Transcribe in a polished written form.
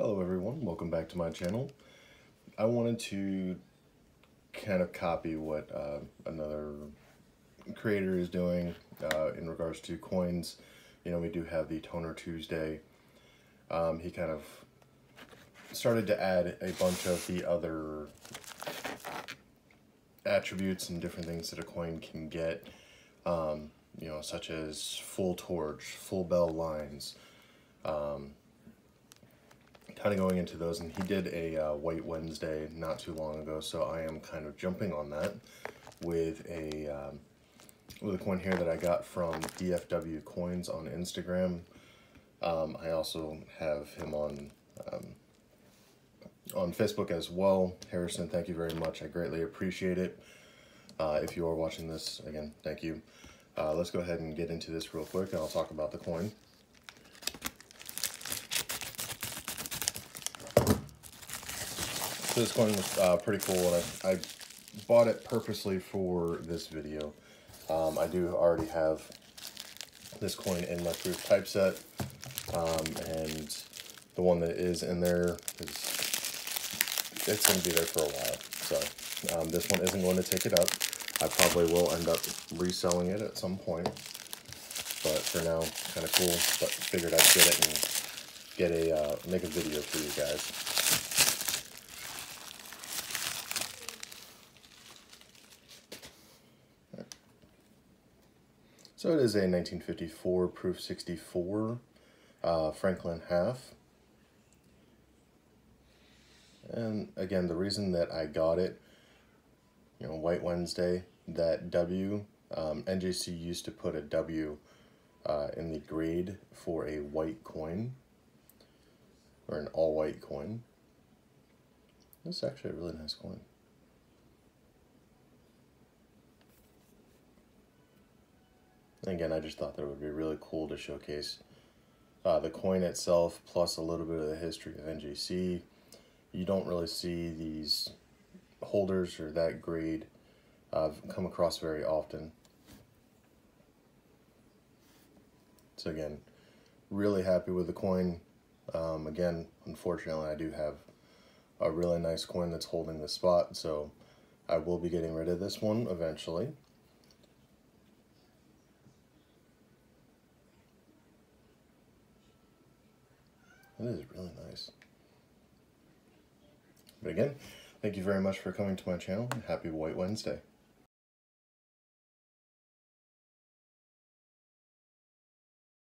Hello everyone, welcome back to my channel. I wanted to kind of copy what another creator is doing in regards to coins. You know, we do have the Toner Tuesday. He kind of started to add a bunch of the other attributes and different things that a coin can get, you know, such as full torch, full bell lines, kind of going into those, and he did a White Wednesday not too long ago, so I am kind of jumping on that with a coin here that I got from DFW Coins on Instagram. I also have him on Facebook as well. Harrison, thank you very much. I greatly appreciate it. If you are watching this, again, thank you. Let's go ahead and get into this real quick, and I'll talk about the coin. So this coin was pretty cool, and I bought it purposely for this video. I do already have this coin in my proof typeset, and the one that is in there it's going to be there for a while. So this one isn't going to take it up. I probably will end up reselling it at some point, but for now, kind of cool. But figured I'd get it and make a video for you guys. So it is a 1954 Proof 64 Franklin half. And again, the reason that I got it, you know, White Wednesday, that W, NJC used to put a W in the grade for a white coin, or an all-white coin. This is actually a really nice coin. Again, I just thought that it would be really cool to showcase the coin itself, plus a little bit of the history of NJC. You don't really see these holders or that grade come across very often. So again, really happy with the coin. Again, unfortunately, I do have a really nice coin that's holding the spot, so I will be getting rid of this one eventually. It is really nice. But again, thank you very much for coming to my channel, and happy White Wednesday.